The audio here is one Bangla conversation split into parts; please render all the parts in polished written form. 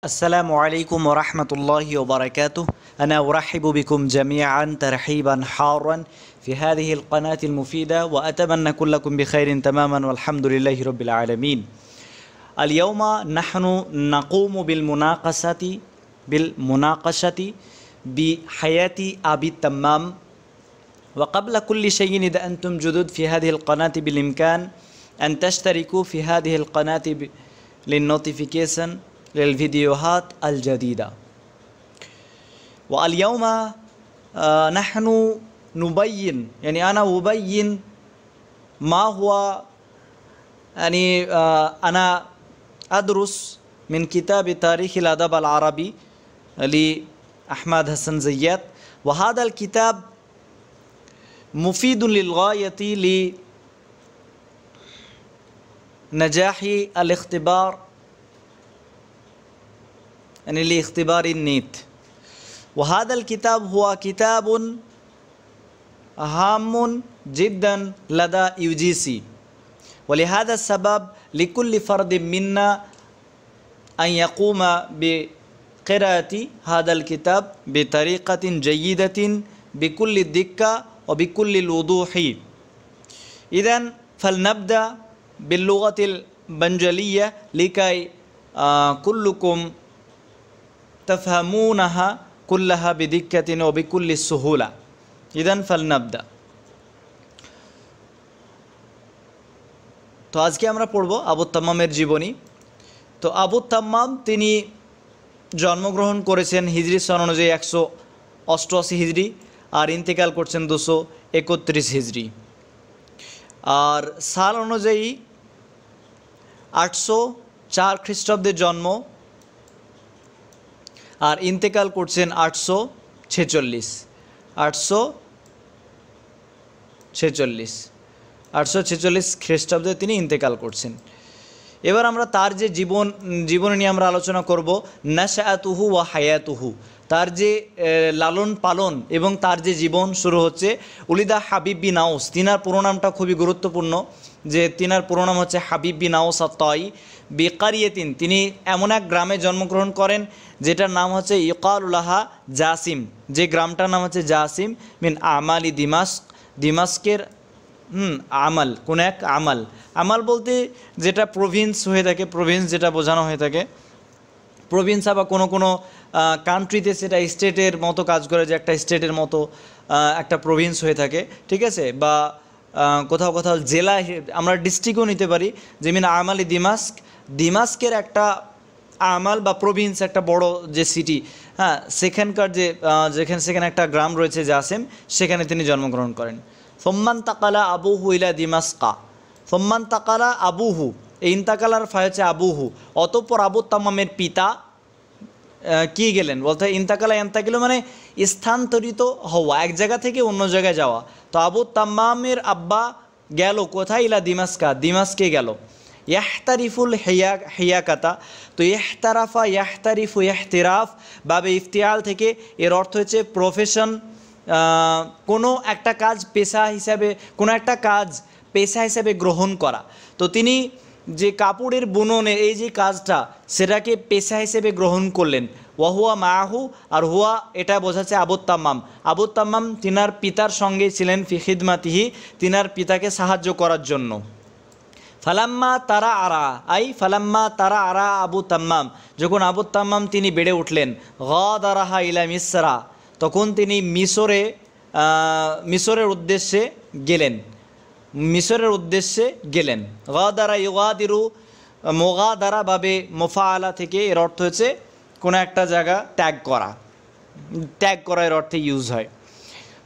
السلام عليكم ورحمة الله وبركاته. أنا أرحب بكم جميعا ترحيبا حارا في هذه القناة المفيدة، وأتمنى كلكم بخير تماما والحمد لله رب العالمين. اليوم نحن نقوم بالمناقشة بحياة أبي التمام. وقبل كل شيء، إذا أنتم جدد في هذه القناة بالإمكان أن تشتركوا في هذه القناة للنوتيفيكيشن للفيديوهات الجديدة. واليوم نحن نبين، أنا أبين ما هو، أنا أدرس من كتاب تاريخ الأدب العربي لأحمد حسن زيات، وهذا الكتاب مفيد للغاية لنجاح الاختبار، لاختبار النيت. وهذا الكتاب هو كتاب هام جدا لدى UGC، ولهذا السبب لكل فرد منا أن يقوم بقراءة هذا الكتاب بطريقة جيدة بكل الدقة وبكل الوضوح. إذن فلنبدأ باللغة البنجلية لكي كلكم تفهمونها كلها بدقة وبكل السهولة. إذن فلنبدأ। তো আজকে আমরা পড়ব আবু তাম্মামের জীবনী। তো আবু তাম্মাম তিনি জন্মগ্রহণ করেছেন হিজরি সন অনুযায়ী 188 হিজরি, আর ইন্তেকাল করছেন 231 হিজরি, আর সাল অনুযায়ী 804 খ্রিস্টাব্দে জন্ম, আর ইন্তেকাল করছেন 846 খ্রিস্টাব্দে তিনি ইন্তেকাল করছেন। এবার আমরা তার যে জীবন নিয়ে আমরা আলোচনা করব। নাশআতুহু ওয়া হায়াতুহু, তার যে লালন পালন এবং তার যে জীবন শুরু হচ্ছে। উলিদা হাবিব বিন আউস, তিনার পুরো নামটা খুবই গুরুত্বপূর্ণ, যে তিনার পুরো নাম হচ্ছে হাবিব বিন আউস আত-তাই বিকারিয়াতিন। তিনি এমন এক গ্রামে জন্মগ্রহণ করেন যেটার নাম হচ্ছে ইকালুলাহা জাসিম, যে গ্রামটার নাম হচ্ছে জাসিম মিন আমালি দিমাস্ক, দিমাস্কের আমাল, কোন এক আমাল। আমাল বলতে যেটা প্রভিন্স হয়ে থাকে, প্রভিন্স যেটা বোঝানো হয়ে থাকে, প্রভিন্স বা কোনো কান্ট্রিতে সেটা স্টেটের মতো কাজ করে, যে একটা স্টেটের মতো একটা প্রভিন্স হয়ে থাকে, ঠিক আছে, বা কোথাও কোথাও জেলা, আমরা ডিস্ট্রিক্টও নিতে পারি। যেমন আমালি দিমাস্ক, দিমাস্কের একটা আমাল বা প্রভিন্স, একটা বড় যে সিটি, হ্যাঁ, সেখানকার সেখানে একটা গ্রাম রয়েছে জাসিম, সেখানে তিনি জন্মগ্রহণ করেন। সোম্মান তাকালা আবুহু ইলা দিমাস্কা, সোম্মান তাকালা আবুহু, এই ইন্তাকালার ফায় হচ্ছে আবুহু। অতঃপর আবু তাম্মামের পিতা কি গেলেন, বলতে ইন্তাকালা এন্তাকিল মানে স্থানান্তরিত হওয়া, এক জায়গা থেকে অন্য জায়গায় যাওয়া। তো আবু তাম্মামের আব্বা গেল কোথায়? ইলা দিমাস্কা, দিমাস্কে গেল। ইয়াহতারিফুল হিয়াকাতা, তো ইহতারাফা ইয়াহতারিফু ইহতিরাফ বাবে ইফতিয়াল থেকে এর অর্থ হচ্ছে প্রফেশন, কোনো একটা কাজ পেশা হিসাবে, কোনো একটা কাজ পেশা হিসাবে গ্রহণ করা। তো তিনি যে কাপড়ের বুননের এই যে কাজটা, সেটাকে পেশা হিসেবে গ্রহণ করলেন। ওয়াহুয়া মাহু, আর হুয়া এটা বোঝাচ্ছে আবু তাম্মাম। আবু তাম্মাম তিনার পিতার সঙ্গে ছিলেন ফি খিদমাতিহি, তিনার পিতাকে সাহায্য করার জন্য। ফালাম্মা তারা আরা, ফালাম্মা তারা আরা আবু তাম্মাম, যখন আবু তাম্মাম তিনি বেড়ে উঠলেন, গাদারাহা ইলা মিসরা, তখন তিনি মিশরের উদ্দেশ্যে গেলেন। গাদারা ইউগাদিরু, মোগাদারা বাবে মোফাআলা থেকে এর অর্থ হচ্ছে কোনো একটা জায়গা ত্যাগ করা এর অর্থে ইউজ হয়।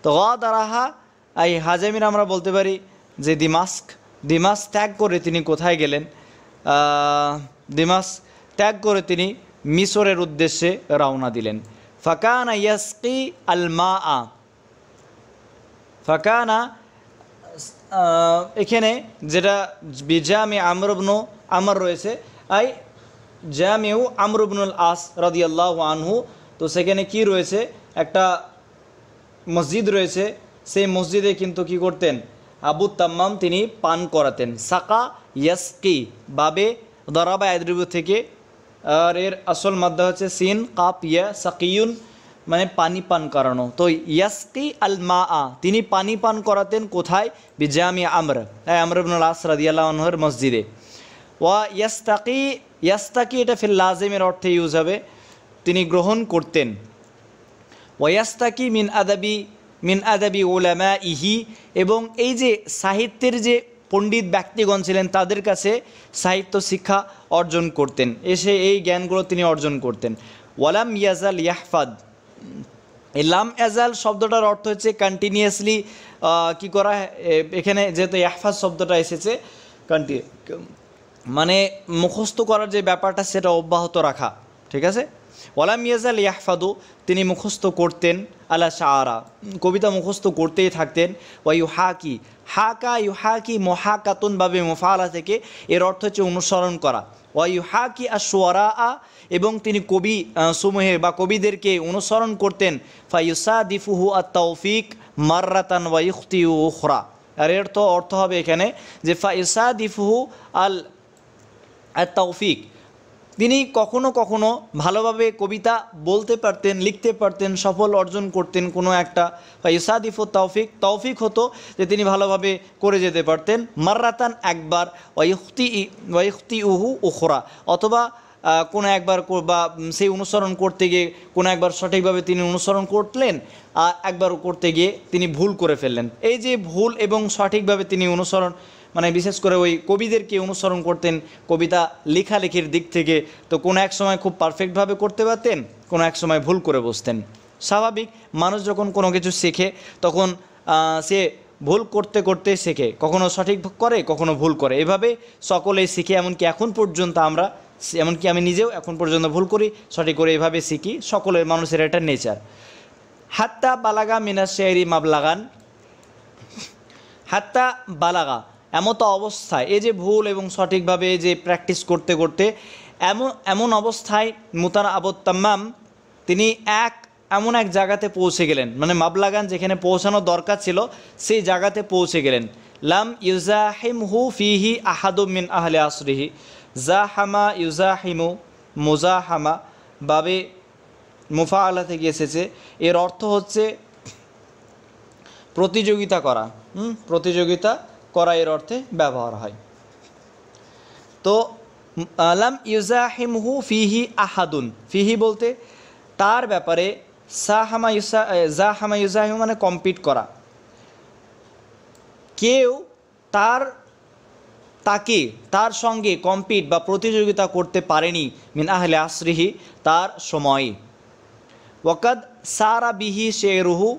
তো গাদারাহা হাজামির আমরা বলতে পারি যে দিমাস্ক ত্যাগ করে তিনি কোথায় গেলেন? দিমাস্ক ত্যাগ করে তিনি মিশরের উদ্দেশ্যে রওনা দিলেন। ফাকানা ইয়াসকি আল মাআ, ফাকানা এখানে যেটা বিজামি আমর ইবনু আমর রয়েছে, জামিউ আমর ইবনুল আস রাদিয়াল্লাহু আনহু। তো সেখানে কি রয়েছে? একটা মসজিদ রয়েছে, সেই মসজিদে কিন্তু কি করতেন? আবু তাম্মাম তিনি পান করাতেন। সাকা ইয়াসকি বাবে দরাবা এদ্রিবু থেকে আর এর আসল মাদ্দা হচ্ছে সিন কাপ ইয়া সাকিউন, মানে পানি পান করানো। তো ইয়াসকি আল মা আ, তিনি পানি পান করাতেন কোথায়? বিজামি আমর, আমর ইবনে আল আস রাদিয়াল্লাহু আনহুর মসজিদে। ওয়া ইয়াস্তাকি, ইয়াস্তাকি এটা ফিল লাজিমের অর্থে ইউজ হবে, তিনি গ্রহণ করতেন। ওয়াস্তাকি মিন আদাবি উলামা ইহি, এবং এই যে সাহিত্যের যে পণ্ডিত ব্যক্তিগণ ছিলেন তাদের কাছে সাহিত্য শিক্ষা অর্জন করতেন, এসে এই জ্ঞানগুলো তিনি অর্জন করতেন। ওয়ালাম ইয়াজাল ইয়াহফাদ, এই লাম ইয়াজাল শব্দটার অর্থ হচ্ছে কন্টিনিউয়াসলি কি করা, এখানে যেহেতু ইয়াহফাজ শব্দটা এসেছে মানে মুখস্থ করার যে ব্যাপারটা সেটা অব্যাহত রাখা, ঠিক আছে। ওয়ালাম ইয়াজাল ইয়াহফাদু, তিনি মুখস্থ করতেন, আলা শাআরা, কবিতা মুখস্থ করতেই থাকতেন। ওয়া ইউহাকি, হাকা ইউহাকি মুহাকাতুন বাবে মুফাআলা থেকে, এর অর্থ হচ্ছে অনুসরণ করা। ওয়া ইউহাকি আশ-শুআরা, এবং তিনি কবি সমূহের বা কবিদেরকে অনুসরণ করতেন। ফায়ুসাদিফুহু আত-তাওফিক মাররাতান ওয়া ইখতিউ উখরা, আর এর তো অর্থ হবে এখানে যে ফায়ুসাদিফুহু আত-তাওফিক, তিনি কখনো কখনো ভালোভাবে কবিতা বলতে পারতেন, লিখতে পারতেন, সফল অর্জন করতেন কোনো একটা। ইসাদিফু তৌফিক, তৌফিক হতো যে তিনি ভালোভাবে করে যেতে পারতেন। মাররাতান একবার, ওয়াইখতি উহু উখরা, অথবা কোনো একবার বা সেই অনুসরণ করতে গিয়ে কোনো একবার সঠিকভাবে তিনি অনুসরণ করলেন, আর একবার করতে গিয়ে তিনি ভুল করে ফেললেন। এই যে ভুল এবং সঠিকভাবে তিনি অনুসরণ, মানে বিশেষ করে ওই কবিদেরকে অনুসরণ করতেন কবিতা লেখালেখির দিক থেকে, তো কোনো এক সময় খুব পারফেক্টভাবে করতে পারতেন, কোনো এক সময় ভুল করে বসতেন। স্বাভাবিক, মানুষ যখন কোনো কিছু শেখে তখন সে ভুল করতে করতে শেখে, কখনো সঠিক করে কখনো ভুল করে, এভাবে সকলেই শিখে। এমনকি এখন পর্যন্ত আমরা, এমনকি আমি নিজেও এখন পর্যন্ত ভুল করি, সঠিক করে এভাবে শিখি, সকলের মানুষের এটা নেচার। হাত্তা বালাগা মিনাস শেরি মাবলাগান, হাত্তা বালাগা এমতো অবস্থায়, এই যে ভুল এবং সঠিকভাবে যে প্র্যাকটিস করতে করতে এমন অবস্থায় মুতার আবুত তাম্মাম তিনি এমন এক জায়গাতে পৌঁছে গেলেন, মানে মাবলাগান যেখানে পৌঁছানো দরকার ছিল সেই জায়গাতে পৌঁছে গেলেন। লাম ইউজাহিমহু ফিহি আহাদুম মিন আহলে আসরিহি, জাহামা ইউজাহিমু মুজাহামা বাবে মুফাআলা থেকে এসেছে, এর অর্থ হচ্ছে প্রতিযোগিতা করা, প্রতিযোগিতা করা এর অর্থে ব্যবহার হয়। তো লাম ইউজাহিমহু ফিহি আহাদুন, ফিহি বলতে তার ব্যাপারে, জাহামা ইউজাহিমু মানে কম্পিট করা, কেউ তার সঙ্গে কম্পিট বা প্রতিযোগিতা করতে পারেনি, মিন আহলে আসরিহি তার সময়ে। ওয়াকাদ সারা বিহি শেরুহু,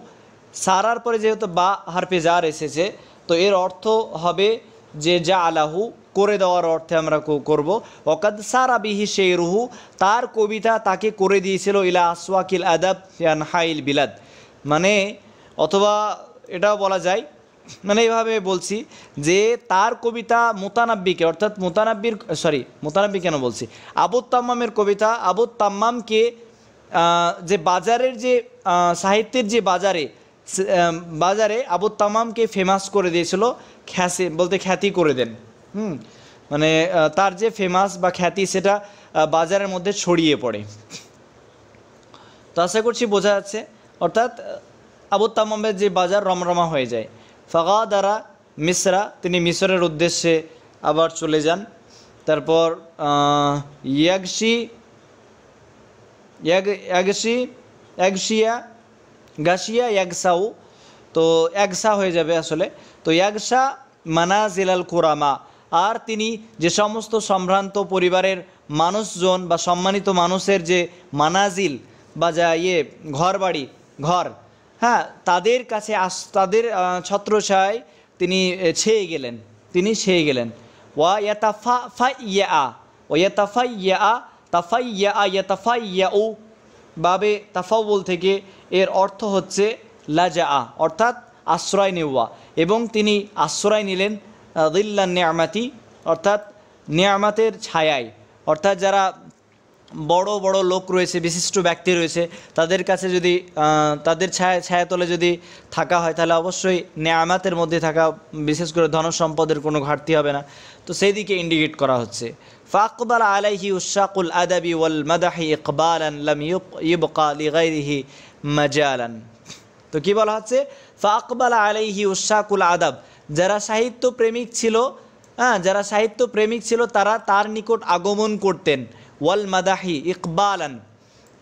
সারার পরে যেহেতু বা হারফে জার এসেছে, তো এর অর্থ হবে যে যা আলাহু করে দেওয়ার অর্থে আমরা করব। ওয়াকাদ সারা বিহি শেরুহু, তার কবিতা তাকে করে দিয়েছিল ইলা আসওয়াকিল আদাব আনহাইল বিলাদ, মানে অথবা এটাও বলা যায়, মানে এইভাবে বলছি যে তার কবিতা মুতানাব্বিকে, অর্থাৎ মুতানাব্বি কেন বলছি, আবুত তাম্মামের কবিতা, আবুত তাম্মামকে যে বাজারের যে সাহিত্যের যে বাজারে আবুত তাম্মামকে ফেমাস করে দিয়েছিল, খ্যাতি করে দেন, মানে তার যে ফেমাস বা খ্যাতি সেটা বাজারের মধ্যে ছড়িয়ে পড়ে। তো আশা করছি বোঝা যাচ্ছে, অর্থাৎ আবুত তাম্মামের যে বাজার রমরমা হয়ে যায়। ফাগাদারা মিসরা, তিনি মিসরের উদ্দেশ্যে আবার চলে যান। তারপর গাশিয়া ইয়াগসাউ, তো একসা হয়ে যাবে আসলে, তো ইয়াগসা মানাজিল আল কুরামা, আর তিনি যে সমস্ত সম্ভ্রান্ত পরিবারের মানুষজন বা সম্মানিত মানুষের যে মানাজিল বা যা ঘর, হ্যাঁ, তাদের কাছে ছত্রছায়ায় তিনি ছেয়ে গেলেন। ওয়া ইয়াতাফাইয়াউ বাবে তাফাউল থেকে, এর অর্থ হচ্ছে লাজা, অর্থাৎ আশ্রয় নেওয়া, এবং তিনি আশ্রয় নিলেন দিল্লান নিয়ামাতি, অর্থাৎ নিয়ামাতের ছায়ায়, অর্থাৎ যারা বড় বড় লোক রয়েছে, বিশিষ্ট ব্যক্তি রয়েছে, তাদের কাছে যদি তাদের ছায়াতলে যদি থাকা হয় তাহলে অবশ্যই নিয়ামাতের মধ্যে থাকা, বিশেষ করে ধন সম্পদের কোনো ঘাটতি হবে না, তো সেই দিকে ইন্ডিকেট করা হচ্ছে। ফাকবাল আলাইহি উশাকুল আদাবি ওয়াল মাদাহি ইকবালান লাম ইবকা লিগাইরিহি মাজালান। তো কি বলা হচ্ছে, ফাকবাল আলাইহি উশাকুল আদাব, যারা সাহিত্য প্রেমিক ছিল, যারা সাহিত্য প্রেমিক ছিল তারা তার নিকট আগমন করতেন, ওয়াল মাদাহি ইকবালান,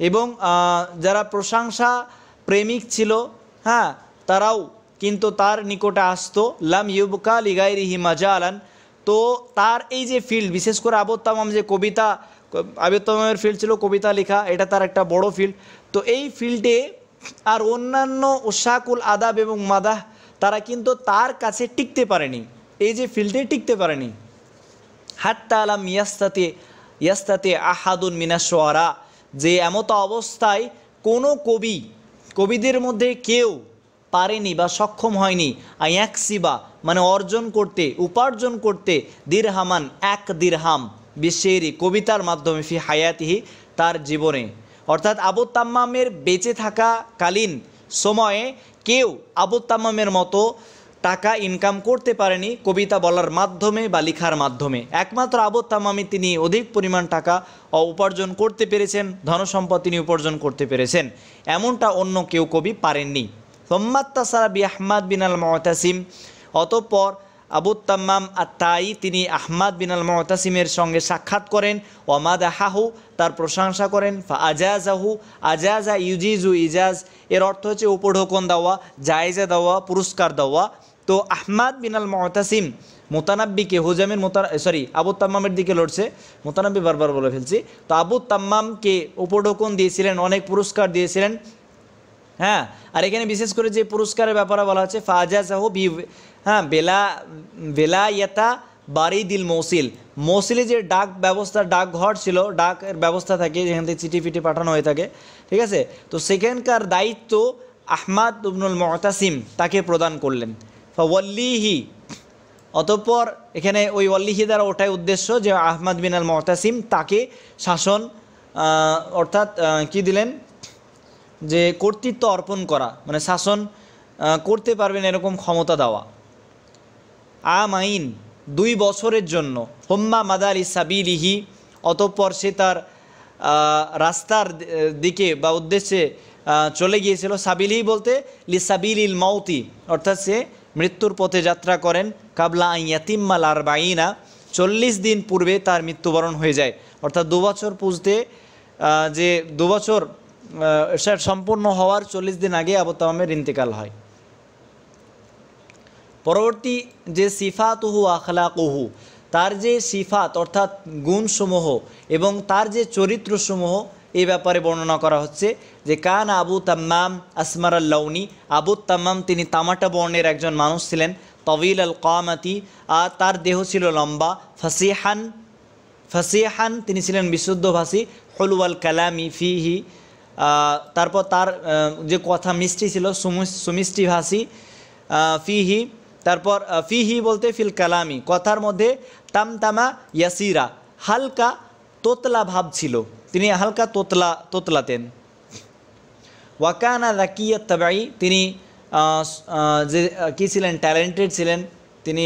এবং যারা প্রশংসা প্রেমিক ছিল তারাও কিন্তু তার নিকটে আসতো, লাম ইউবকা লিগাইরিহি মাজালান। তো তার এই যে ফিল্ড, বিশেষ করে আবদ তামাম যে কবিতা, আবদ তামামের ফিল্ড ছিল কবিতা লেখা, এটা তার একটা বড় ফিল্ড। তো এই ফিল্ডে আর অন্যান্য উশাকুল আদাব এবং মাদাহ তারা কিন্তু তার কাছে টিকতে পারেনি, এই যে ফিল্ডে টিকতে পারেনি। হাত্তা আলাম ইয়াস্তাতে আহাদুন মিনাশ শুআরা, যে এমত অবস্থায় কোনো কবিদের মধ্যে কেউ পারেনি বা সক্ষম হয়নি আয়াকসিবা মানে অর্জন করতে, উপার্জন করতে, দিরহামান এক দিরহাম, বিশেরি কবিতার মাধ্যমে, ফি হায়াতিহি তার জীবনে। অর্থাৎ আবু তাম্মামের বেঁচে থাকাকালীন সময়ে কেউ আবু তাম্মামের মতো টাকা ইনকাম করতে পারেনি কবিতা বলার মাধ্যমে বা লেখার মাধ্যমে। একমাত্র আবু তাম্মামি তিনি অধিক পরিমাণ টাকা উপার্জন করতে পেরেছেন, ধনসম্পদ তিনি উপার্জন করতে পেরেছেন, এমনটা অন্য কেউ কবি পারেননি। সোম্মাত্তাসারা বি আহমাদ বিন আল মুতাসিম, অতঃপর আবু তাম্মাম আত্তাই তিনি আহমাদ বিন আল মুতাসিমের সঙ্গে সাক্ষাৎ করেন, ওয়ামাদাহাহু তার প্রশংসা করেন, ফা আজাজাহু আজাজা ইউজিজু ইজাজ, এর অর্থ হচ্ছে উপঢৌকন দেওয়া, জায়েজা দেওয়া, পুরস্কার দেওয়া। তো আহমাদ বিন আল মুতাসিম মুতানাব্বিকে হুজামের আবু তাম্মামের দিকে লড়ছে, মুতানাব্বি বারবার বলে ফেলছি। তো আবু তাম্মামকে উপঢৌকন দিয়েছিলেন, অনেক পুরস্কার দিয়েছিলেন। আর এখানে বিশেষ করে যে পুরস্কারের ব্যাপারে বলা হচ্ছে ফাজাজাহু বি বেলায়াতা বারিদিল মৌসিল, মৌসিলে যে ডাক ব্যবস্থা, ডাকঘর ছিল, ডাকের ব্যবস্থা থাকে যেখান থেকে চিঠি ফিটি পাঠানো হয়ে থাকে, ঠিক আছে। তো সেখানকার দায়িত্ব আহমাদ ইবনুল মুতাসিম তাকে প্রদান করলেন। ফাওয়াল্লিহি, অতঃপর এখানে ওই ওয়াল্লিহি দ্বারা ওটাই উদ্দেশ্য যে আহমাদ বিন আল মুতাসিম তাকে শাসন অর্থাৎ কি দিলেন, যে কর্তৃত্ব অর্পণ করা, মানে শাসন করতে পারবেন এরকম ক্ষমতা দেওয়া। আমাইন 2 বছরের জন্য, হোম্মা মাদারি সাবিলিহি, অতঃপর সে তার রাস্তার দিকে বা উদ্দেশ্যে চলে গিয়েছিল। সাবিলিহি বলতে লিসাবিলিল মাউতি, অর্থাৎ সে মৃত্যুর পথে যাত্রা করেন। কাবলা ইয়াতিম্মাল আরবাইনা, 40 দিন পূর্বে তার মৃত্যুবরণ হয়ে যায়, অর্থাৎ 2 বছর পুজতে যে 2 বছর সম্পূর্ণ হওয়ার 40 দিন আগে আবু তামামের ইন্তেকাল হয়। পরবর্তী যে সিফাতুহু আখলাকুহু, তার যে সিফাত অর্থাৎ গুণসমূহ এবং তার যে চরিত্রসমূহ, এই ব্যাপারে বর্ণনা করা হচ্ছে যে কান আবু তাম্মাম আসমার আল্লাউনি, আবু তাম্মাম তিনি তামাটা বর্ণের একজন মানুষ ছিলেন। তবিল আল কামাতি, আর তার দেহ ছিল লম্বা। ফাসিহান তিনি ছিলেন বিশুদ্ধভাষী। হুলুয়াল কালামি ফিহি, তারপর তার যে কথা মিষ্টি ছিল, সুমিষ্টি ভাষী। ফিহি, তারপর ফিহি বলতে ফিল কালামি কথার মধ্যে, তামতামা ইয়াসিরা হালকা তোতলা ভাব ছিল, তিনি হালকা তোতলাতেন। ওয়াকানা রাকিয়াত তাবাই, তিনি যে কী ছিলেন, ট্যালেন্টেড ছিলেন, তিনি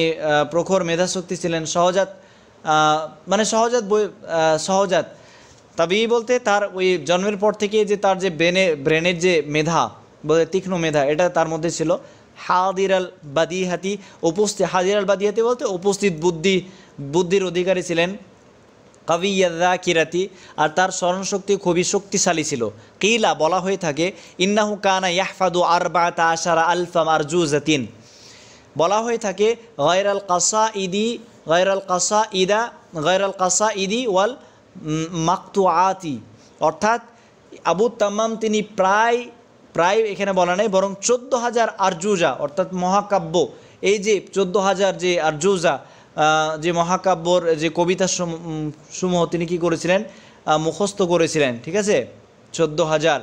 প্রখর মেধাশক্তি ছিলেন। সহজাত তাবি বলতে তার ওই জন্মের পর থেকে যে তার যে ব্রেনের যে মেধা বলতে তীক্ষ্ণ মেধা, এটা তার মধ্যে ছিল। হাদির আল বাদিহাতি, হাদির আল বাদিহাতি বলতে উপস্থিত বুদ্ধির অধিকারী ছিলেন। কাবিয়াদা কিরাতি, আর তার স্মরণশক্তি খুবই শক্তিশালী ছিল। কিলা বলা হয়ে থাকে, ইন্নাহু কানা ইয়াহফাদু আরবাআতা আশারা আলফা মারজুজাতিন, বলা হয়ে থাকে গায়রাল কাসাইদি ওয়াল মাকতুআতি, অর্থাৎ আবু তাম্মাম তিনি প্রায় এখানে বলা নেই, বরং 14,000 আরজুজা অর্থাৎ মহাকাব্য, এই যে 14,000 যে আরজুজা যে মহাকাব্যর যে কবিতা সমূহ তিনি কি করেছিলেন, মুখস্থ করেছিলেন। ঠিক আছে, 14,000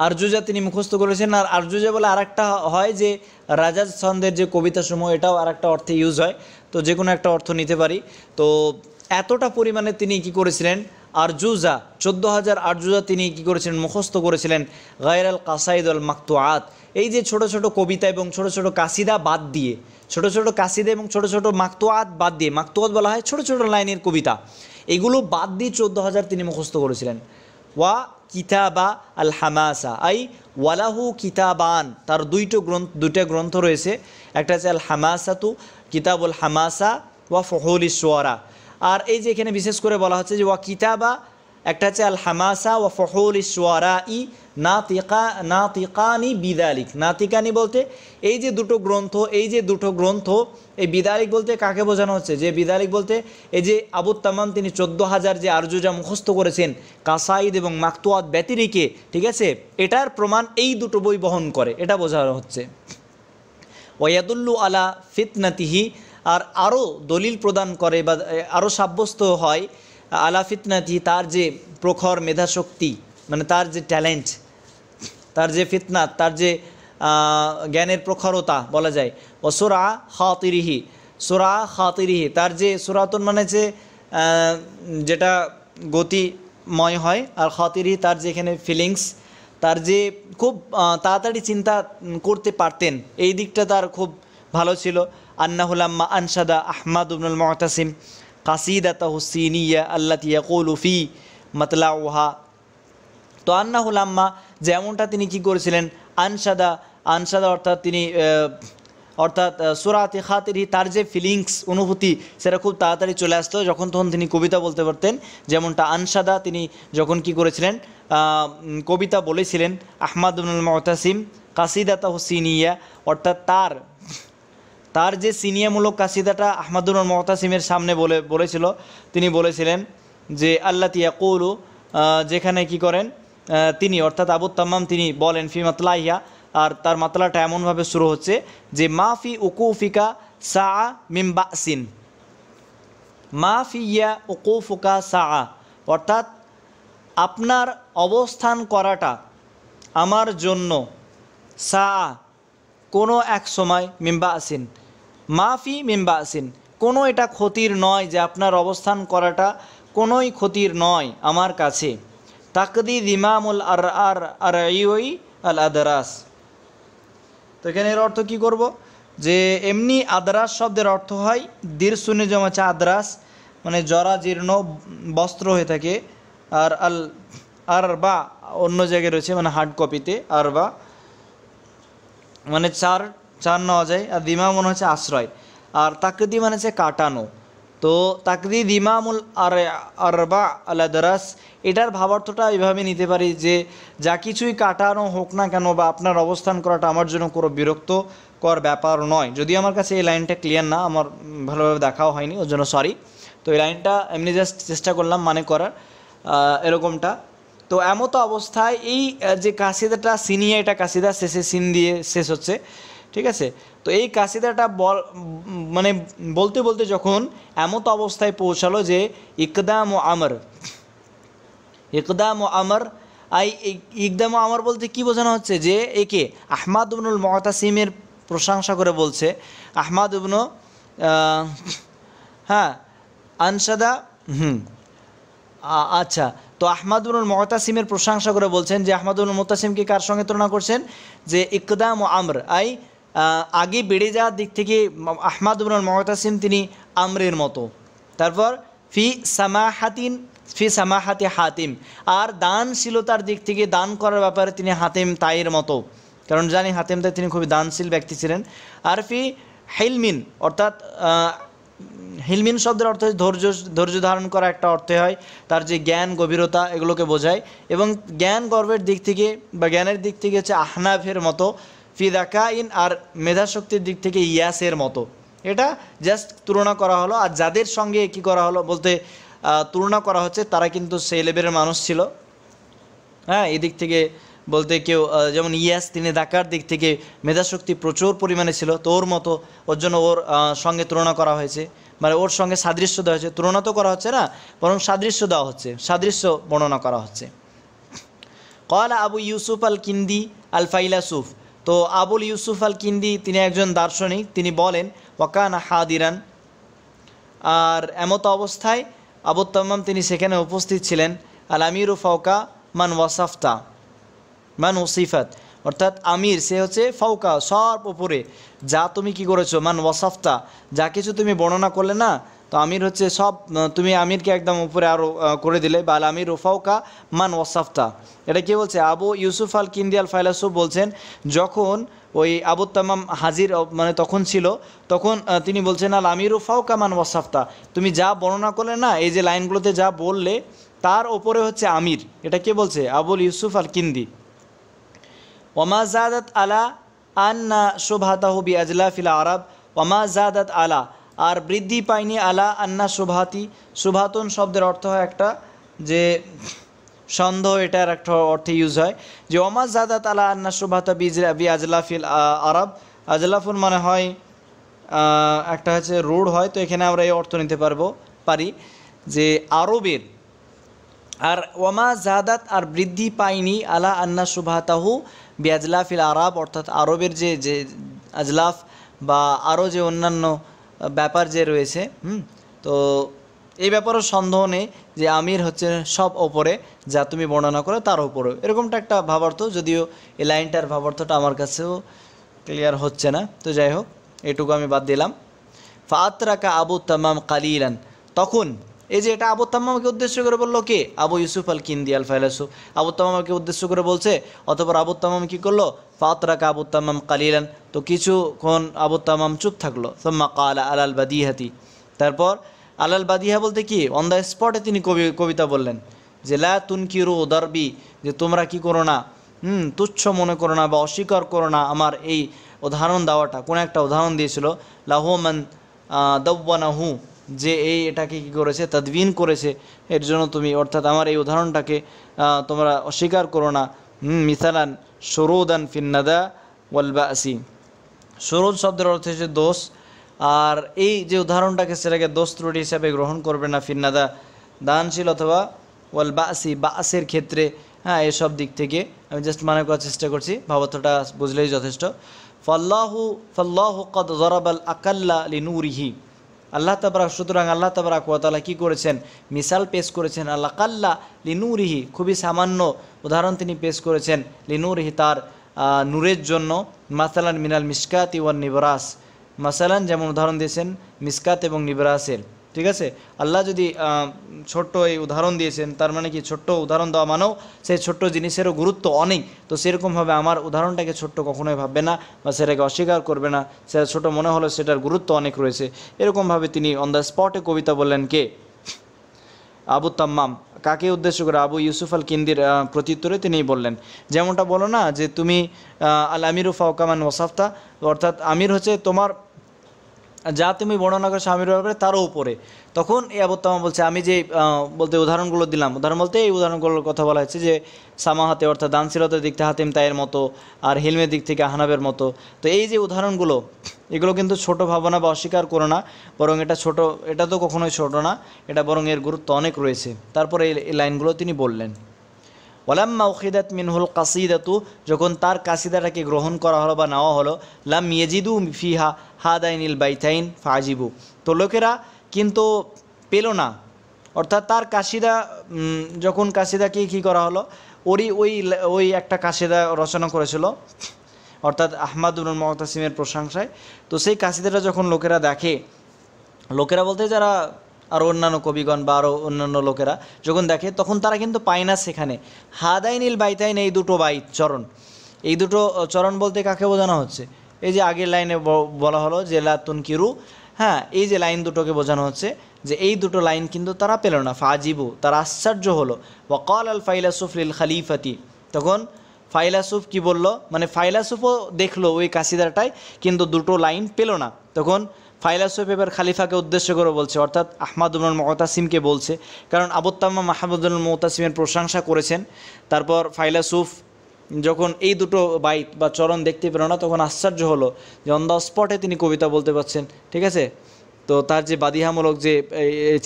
আরজুজা তিনি মুখস্থ করেছেন। আর আরজুজা বলে আরেকটা হয় যে রাজা ছন্দের যে কবিতা সমূহ, এটাও আরেকটা অর্থে ইউজ হয়, তো যে কোনো একটা অর্থ নিতে পারি। তো এতটা পরিমাণে তিনি কি করেছিলেন, আরজুজা 14,000 আরজুজা তিনি কি করেছিলেন, মুখস্থ করেছিলেন। গায়রাল কাসাইদ আল মাকতুআত, এই যে ছোট ছোট কবিতা এবং ছোট ছোট কাসিদা বাদ দিয়ে, ছোট ছোট কাসিদা এবং ছোট ছোট মাকতুয়াত বাদ দিয়ে, মাকতুয়াত বলা হয় ছোট ছোট লাইনের কবিতা, এগুলো বাদ দিয়ে 14,000 তিনি মুখস্থ করেছিলেন। ওয়া কিতাবা আল হামাসা আই ওয়ালাহু কিতাবান, তার দুইটা গ্রন্থ রয়েছে, একটা হচ্ছে আল হামাসাতু কিতাবুল হামাসা ওয়া ফুহুলিশ শুআরা। আর এই যে এখানে বিশেষ করে বলা হচ্ছে যে ওয়া কিতাবা, একটা হচ্ছে আল হামাসা ওয়া ফুহুলিশ শুআরা ই নাতিকানি বিদালিক। নাতিকানি বলতে এই যে দুটো গ্রন্থ, এই বিদালিক বলতে কাকে বোঝানো হচ্ছে? যে বিদালিক বলতে এই যে আবু তামাম তিনি 14,000 যে আরজুজা মুখস্থ করেছেন কাসাইদ এবং মাকতুয়াত ব্যতিরিকে, ঠিক আছে, এটার প্রমাণ এই দুটো বই বহন করে, এটা বোঝানো হচ্ছে। ওয়াদুল্লু আলা ফিতনাতিহি, আর আরও দলিল প্রদান করে বা আরও সাব্যস্ত হয় আলা ফিতনাতিহি, তার যে প্রখর মেধাশক্তি, মানে তার যে ট্যালেন্ট, তার যে ফিতনাত, তার যে জ্ঞানের প্রখরতা বলা যায়। ও সুরা খাতিরিহি, তার যে সুরাতুন মানে যে যেটা গতিময় হয়, আর খাতিরিহি তার যে এখানে ফিলিংস, তার যে খুব তাড়াতাড়ি চিন্তা করতে পারতেন, এই দিকটা তার খুব ভালো ছিল। আন্নাহুলাম্মা আনসাদা আহমাদ ইবনুল মুতাসিম কাসিদাতাহু সিনিয়া আল্লাতী ইয়াকুলু ফি মাতলাউহা। তো আন্নাহুলাম্মা, যেমনটা তিনি কি করেছিলেন, আনসাদা অর্থাৎ তিনি সুরাতে খাতিরি, তার যে ফিলিংস, অনুভূতি, সেটা খুব তাড়াতাড়ি চলে আসতো যখন তখন তিনি কবিতা বলতে পারতেন। যেমনটা আনসাদা, তিনি যখন কি করেছিলেন, কবিতা বলেছিলেন আহমাদ ইবনুল মুতাসিম কাসিদাতাহু সিনিয়া, অর্থাৎ তার যে সিনিয়ামূলক কাসিদাটা আহমাদ ইবনুল মুতাসিমের সামনে বলেছিল, তিনি বলেছিলেন যে আল্লাতী ইয়াকুলু, যেখানে কি করেন তিনি, অর্থাৎ আবু তাম্মাম তিনি বলেন ফি মাতলাইয়া, আর তার মাতলাটা এমনভাবে শুরু হচ্ছে যে মাফি উকুফিকা সা মিম বাসিন, মাফিয়া উকুফুকা সা, অর্থাৎ আপনার অবস্থান করাটা আমার জন্য, সা কোনো এক সময়, মিম্বা আসিন মাফি মিম্বা আসিন, কোনো এটা ক্ষতির নয়, যে আপনার অবস্থান করাটা কোনোই ক্ষতির নয় আমার কাছে। তাকদি দিমামুল আর আর আর আল আদরাস। তো এখানে এর অর্থ কী করব, যে এমনি আদরাস শব্দের অর্থ হয় দিরসুনে জমাচা আদরাস, মানে জরা জীর্ণ বস্ত্র হয়ে থাকে। আর আর বা অন্য জায়গায় রয়েছে, মানে হার্ড কপিতে আর বা মানে চার নেওয়া যায়, আর দিমা মনে হচ্ছে আশ্রয়, আর তাকদি মানে হচ্ছে কাটানো। তো তাকদি দিমামুল আর বা আল্লাহ দরাস, এটার ভাবার্থটা এইভাবে নিতে পারি যে যা কিছুই কাটানো হোক না কেন, বা আপনার অবস্থান করাটা আমার জন্য কোনো বিরক্তকর ব্যাপার নয়। যদি আমার কাছে এই লাইনটা ক্লিয়ার না, আমার ভালোভাবে দেখাও হয়নি, ওর জন্য সরি। তো এই লাইনটা এমনি জাস্ট চেষ্টা করলাম মানে করার এরকমটা। তো এমত অবস্থায় এই যে কাসিদাটা সিনিয়া, এটা কাসিদা শেষে সিন দিয়ে শেষ হচ্ছে, ঠিক আছে। তো এই কাসিদাটা মানে বলতে বলতে যখন এমত অবস্থায় পৌঁছালো যে ইকদাম ও আমর, ইকদাম ও আমর বলতে কি বোঝানো হচ্ছে, যে একে আহমাদ ইবনুল মুতাসিমের প্রশংসা করে বলছে। আহমাদ ইবনু আনসাদা, আচ্ছা, তো আহমাদ ইবনুল মুতাসিমের প্রশংসা করে বলছেন যে আহমাদ ইবনুল মুতাসিমকে কার সঙ্গে তুলনা করছেন, যে ইকদাম ও আমর আগে বেড়ে যাওয়ার দিক থেকে আহমাদ ইবনুল মুতাসিম তিনি আমরের মতো। তারপর ফি সামাহাতি হাতিম, আর দানশীলতার দিক থেকে, দান করার ব্যাপারে তিনি হাতিম তাইয়ের মতো, কারণ জানি হাতিম তাই তিনি খুবই দানশীল ব্যক্তি ছিলেন। আর ফি হিলমিন, অর্থাৎ হিলমিন শব্দের অর্থ ধৈর্য ধারণ করা একটা অর্থে হয়, তার যে জ্ঞান গভীরতা এগুলোকে বোঝায়। এবং জ্ঞান গর্বের দিক থেকে বা জ্ঞানের দিক থেকে হচ্ছে আহনাফের মতো। ফি দাকাইন, আর মেধাশক্তির দিক থেকে ইয়াসের মতো। এটা জাস্ট তুলনা করা হলো। আর যাদের সঙ্গে কি করা হলো বলতে তুলনা করা হচ্ছে, তারা কিন্তু সেই লেভেলের মানুষ ছিল। হ্যাঁ, এই দিক থেকে বলতে কেউ যেমন ইয়াস, তিনি দাকার দিক থেকে মেধাশক্তি প্রচুর পরিমাণে ছিল, তো ওর মতো, ওর জন্য ওর সঙ্গে তুলনা করা হয়েছে, মানে ওর সঙ্গে সাদৃশ্য দেওয়া হয়েছে। তুলনা তো করা হচ্ছে না, বরং সাদৃশ্য দেওয়া হচ্ছে, সাদৃশ্য বর্ণনা করা হচ্ছে। ক্বালা আবু ইউসুফ আল কিন্দি আল ফাইলাসুফ, তো আবুল ইউসুফ আল কিন্দি তিনি একজন দার্শনিক, তিনি বলেন ওয়াকানা হাদিরান, আর এমত অবস্থায় আবু তাম্মাম তিনি সেখানে উপস্থিত ছিলেন। আল আমিরু ফাওকা মান ওয়াসাফতা মান ওসিফাত, অর্থাৎ আমির সে হচ্ছে ফাউকা সব উপরে, যা তুমি কি করেছো মান ওয়াসাফতা যা কিছু তুমি বর্ণনা করলে না, তো আমির হচ্ছে সব, তুমি আমিরকে একদম উপরে আরও করে দিলে, বাল আমির ও ফাউকা মান ওয়াসাফতা। এটা কি বলছে আবু ইউসুফ আল কিন্দি আল ফাইলাসুফ বলছেন, যখন ওই আবু তামাম হাজির মানে তখন ছিল, তখন তিনি বলছেন আল আমির ও ফাউকা মান ওয়াসাফতা, তুমি যা বর্ণনা করলে না এই যে লাইনগুলোতে যা বললে তার ওপরে হচ্ছে আমির। এটা কে বলছে আবুল ইউসুফ আল কিন্দি। ওমা জাদাত আলা আন্না শুবহাতাহু বি আজলাফিল আরব, ওমা জাদাত আলা আর বৃদ্ধি পায়নি আলা আন্না শুবহাতি, শুবহাতুন শব্দের অর্থ হয় একটা যে সন্দেহ, এটার একটা অর্থে ইউজ হয় যে ওমা জাদাত আলা আন্না শুবহাতা বি আজলাফিল আরব, আজলাফুন মানে হয় একটা হচ্ছে রোড হয়, তো এখানে আমরা এই অর্থ নিতে পারি যে আরবের, আর ওমা জাদাত আর বৃদ্ধি পায়নি আলা আন্না শুবহাতাহু বি আজলাফিল আরব, অর্থাৎ আরবের যে আজলাফ বা আরও যে অন্যান্য ব্যাপার যে রয়েছে, তো এই ব্যাপারেও সন্দেহ নেই যে আমির হচ্ছে সব ওপরে, যা তুমি বর্ণনা করো তার ওপরে, এরকমটা একটা ভাবার্থ, যদিও এই লাইনটার ভাবার্থটা আমার কাছেও ক্লিয়ার হচ্ছে না, তো যাই হোক এটুকু আমি বাদ দিলাম। ফাতরাকা আবু তামাম কালিলান, তখন এই যে এটা আবু তামামকে উদ্দেশ্য করে বললো কে, আবু ইউসুফ আল কিন্দি আল ফাইলাসুফ আবু তামামকে উদ্দেশ্য করে বলছে, অতপর আবু তামাম কী করলো, ফাতরাকা আবু তামাম কালিলান, তো কিছুক্ষণ আবু তামাম চুপ থাকলো, সুম্মা কালা আলাল বাদিহাতি, তারপর আলাল বাদিহা বলতে কি অন দ্য স্পটে তিনি কবিতা বললেন যে লা তুনকিরু দারবি, যে তোমরা কি করো না, তুচ্ছ মনে করো না বা অস্বীকার করো না আমার এই উদাহরণ দেওয়াটা। কোন একটা উদাহরণ দিয়েছিল, লাহুমান দাওয়ানাহু, যে এটাকে কি করেছে তাদবিন করেছে, এর জন্য তুমি অর্থাৎ আমার এই উদাহরণটাকে তোমরা অস্বীকার করো না। মিসালান শুরুদান ফিন্নাদা ওয়াল বাসি, শুরুদ শব্দের অর্থ হচ্ছে দোষ, আর এই যে উদাহরণটাকে সেটাকে দোষ ত্রুটি হিসাবে গ্রহণ করবে না, ফিন্নাদা দানশীল অথবা ওয়াল বাসি বাসের ক্ষেত্রে, হ্যাঁ এসব দিক থেকে আমি জাস্ট মানে করার চেষ্টা করছি, ভাবার্থটা বুঝলেই যথেষ্ট। ফাল্লাহু কদ যরাবাল আকাল্লা লিনুরিহি, আল্লাহ তাবারাক, সুতরাং আল্লাহ তাবারাক ওয়া তাআলা কী করেছেন, মিসাল পেশ করেছেন, আল্লাহ কাল্লা লিনুরিহি, খুবই সামান্য উদাহরণ তিনি পেশ করেছেন, লিনুরিহি তার নূরের জন্য, মাসালান মিনাল মিসকাতি ওয়ান নিবরাস, মাসালান যেমন উদাহরণ দিয়েছেন মিসকাত এবং নিবরাসের, ঠিক আছে। আল্লাহ যদি ছোট্ট এই উদাহরণ দিয়েছেন, তার মানে কি ছোট্ট উদাহরণ দেওয়া মানেও সেই ছোট্ট জিনিসেরও গুরুত্ব অনেক, তো সেরকমভাবে আমার উদাহরণটাকে ছোট্ট কখনোই ভাববে না বা সেটাকে অস্বীকার করবে না, সেটা ছোট মনে হলো সেটার গুরুত্ব অনেক রয়েছে, এরকমভাবে তিনি অন দ্য স্পটে কবিতা বললেন কে, আবু তাম্মাম। কাকে উদ্দেশ্য করে, আবু ইউসুফ আল কিন্দির প্রত্যুত্তরে তিনি বললেন, যেমনটা বলো না যে তুমি আল আমিরু ফাওকামান ওয়াসাফতা, অর্থাৎ আমির হচ্ছে তোমার যা তুমি বর্ণনা করছো আমির ব্যাপারে তারও উপরে। তখন এই আবু তামাম বলছে, আমি যে বলতে উদাহরণগুলো দিলাম, উদাহরণ বলতে এই উদাহরণগুলোর কথা বলা হচ্ছে যে সামাহাতে অর্থাৎ দানশীলতার দিক থেকে হাতিম তাইয়ের মতো, আর হিলমের দিক থেকে হানাবের মতো, তো এই যে উদাহরণগুলো এগুলো কিন্তু ছোট ভাবনা বা অস্বীকার করো না, বরং এটা ছোট, এটা তো কখনোই ছোট না, এটা বরং এর গুরুত্ব অনেক রয়েছে। তারপরে এই লাইনগুলো তিনি বললেন, ওয়ালাম্মা উখিদাত মিনহুল কাসিদাতু, যখন তার কাসিদাটাকে গ্রহণ করা হলো বা নেওয়া হলো, লাম ইয়াজিদু ফিহা হাদাইনিল বাইতাইন ফাজিবু, তো লোকেরা কিন্তু পেল না, অর্থাৎ তার কাসিদা যখন কাসিদাকে কী করা হলো, ওই একটা কাসিদা রচনা করেছিল অর্থাৎ আহমাদ ইবনুল মুতাসিমের প্রশংসায়, তো সেই কাসিদাটা যখন লোকেরা দেখে, লোকেরা বলতে যারা আরও অন্যান্য কবিগণ বা আরও অন্যান্য লোকেরা যখন দেখে, তখন তারা কিন্তু পায় না সেখানে হাদাইনিল বাইতাইন, এই দুটো বাইত চরণ, এই দুটো চরণ বলতে কাকে বোঝানো হচ্ছে, এই যে আগের লাইনে বলা হলো যে লা তুনকিরু, হ্যাঁ এই যে লাইন দুটোকে বোঝানো হচ্ছে যে এই দুটো লাইন কিন্তু তারা পেল না, ফাজিবু তারা আশ্চর্য হলো। ওয়াকাল আল ফাইলাসুফ লিল খালিফাতি, তখন ফাইলাসুফ কি বলল, মানে ফাইলাসুফও দেখলো ওই কাসিদাটায় কিন্তু দুটো লাইন পেল না, তখন ফাইলাসুফ এবার খালিফাকে উদ্দেশ্য করে বলছে, অর্থাৎ আহমাদ ইবনুল মুতাসিমকে বলছে, কারণ আবু তাম্মাম আহমাদ ইবনুল মুতাসিমের প্রশংসা করেছেন। তারপর ফাইলাসুফ যখন এই দুটো বাইত বা চরণ দেখতে পেল না, তখন আশ্চর্য হলো যে অন দ্য স্পটে তিনি কবিতা বলতে পারছেন, ঠিক আছে। তো তার যে বাদিহামূলক যে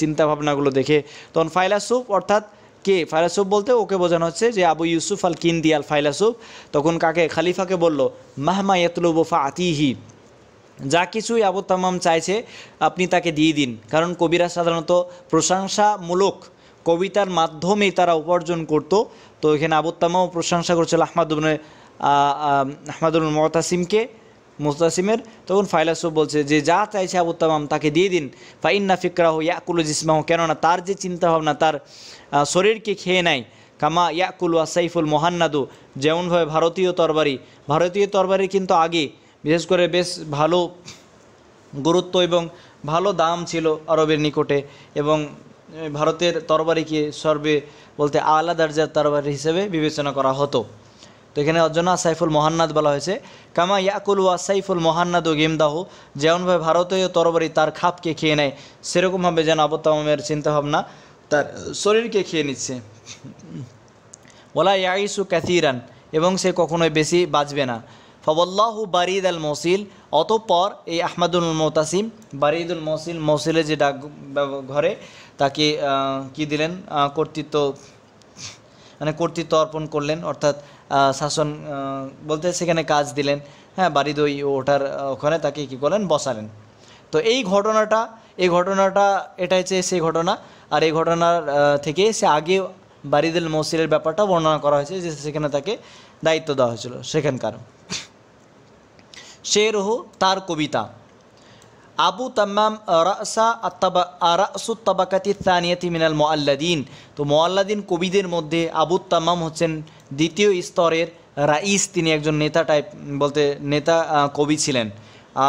চিন্তাভাবনাগুলো দেখে, তখন ফাইলাসুফ, অর্থাৎ কে ফাইলাসুফ বলতে ওকে বোঝানো হচ্ছে যে আবু ইউসুফ আল কিন্দি আল ফাইলাসুফ, তখন কাকে, খালিফাকে বলল, মাহমা ইয়াতলুবু ফাতিহি, যা কিছুই আবু তাম্মাম চাইছে আপনি তাকে দিয়ে দিন, কারণ কবিরা সাধারণত প্রশংসামূলক কবিতার মাধ্যমেই তারা উপার্জন করত, তো এখানে আবু তাম্মামও প্রশংসা করছিল আহমাদ ইবনে আহমাদুল মুতাসিমের, তখন ফাইলাসুফ বলছে যে যা চাইছে আবু তামাম তাকে দিয়ে দিন। ফাইন্না ফিকরাহু ইয়াকুলু জিসমাহু, কেননা তার যে চিন্তাভাবনা তার শরীরকে খেয়ে নেয়। কামা ইয়াকুল ওয়াসাইফুল মোহান্নাদু, যেমনভাবে ভারতীয় তরবারি কিন্তু আগে বিশেষ করে বেশ ভালো গুরুত্ব এবং ভালো দাম ছিল আরবের নিকটে, এবং ভারতের তরবারিকে সর্বে বলতে আলা দরজার তরবারি হিসেবে বিবেচনা করা হতো। তো এখানে অর্জন্য সাইফুল মোহান্নাদ বলা হয়েছে। কামা ইয়াকুল ওয়া সাইফুল মোহান্নাদ ও গেমদাহ, যেমনভাবে ভারতীয় তরবারি তার খাপকে খেয়ে নেয়, সেরকমভাবে যেন আবু তামামের চিন্তাভাবনা তার শরীরকে খেয়ে নিচ্ছে। ওয়ালা ইয়াইসু কাসিরান, এবং সে কখনোই বেশি বাঁচবে না। ফবল্লাহু বারিদ আল মৌসিল, অতঃপর এই আহমাদুল মুতাসিম বারিদুল মৌসিলের যে ডাক ঘরে তাকে কি দিলেন, কর্তৃত্ব অর্পণ করলেন, অর্থাৎ শাসন বলতে সেখানে কাজ দিলেন। হ্যাঁ, বারিদ ওটার ওখানে তাকে কী করলেন, বসালেন। তো এই ঘটনাটা এটা হচ্ছে সেই ঘটনা, আর এই ঘটনার থেকে সে আগে বারিদুল মৌসিলের ব্যাপারটা বর্ণনা করা হয়েছে যে সেখানে তাকে দায়িত্ব দেওয়া হয়েছিল সেখানকার। শেরহু, তার কবিতা। আবু তাম্মাম রাসুত তাবাকাতি সানিয়াতি মিনাল মুআল্লাদিন, তো মুআল্লাদিন কবিদের মধ্যে আবু তাম্মাম হচ্ছেন দ্বিতীয় স্তরের রাইস, তিনি একজন নেতা টাইপ বলতে নেতা কবি ছিলেন।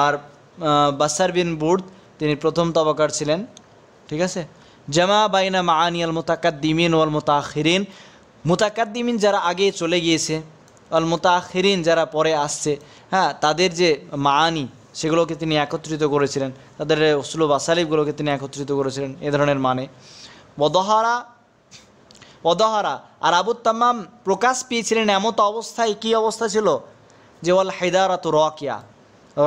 আর বাসার বিন বুর্দ তিনি প্রথম তবাকার ছিলেন। ঠিক আছে। জামা বাইনা মাআনি আল মুতাকাদ্দিমিন ওয়াল মুতাআখিরিন, মুতাকাদ্দিমিন যারা আগে চলে গিয়েছে, আল মুতাআখিরিন যারা পরে আসছে, হ্যাঁ, তাদের যে মাআনি সেগুলোকে তিনি একত্রিত করেছিলেন, তাদের উসলুব আসালিবগুলোকে তিনি একত্রিত করেছিলেন, এ ধরনের মানে। ওদহারা, আর আবু তাম্মাম প্রকাশ পেয়েছিলেন এমত অবস্থায়, কী অবস্থা ছিল, যে ওয়াল হায়দারাতু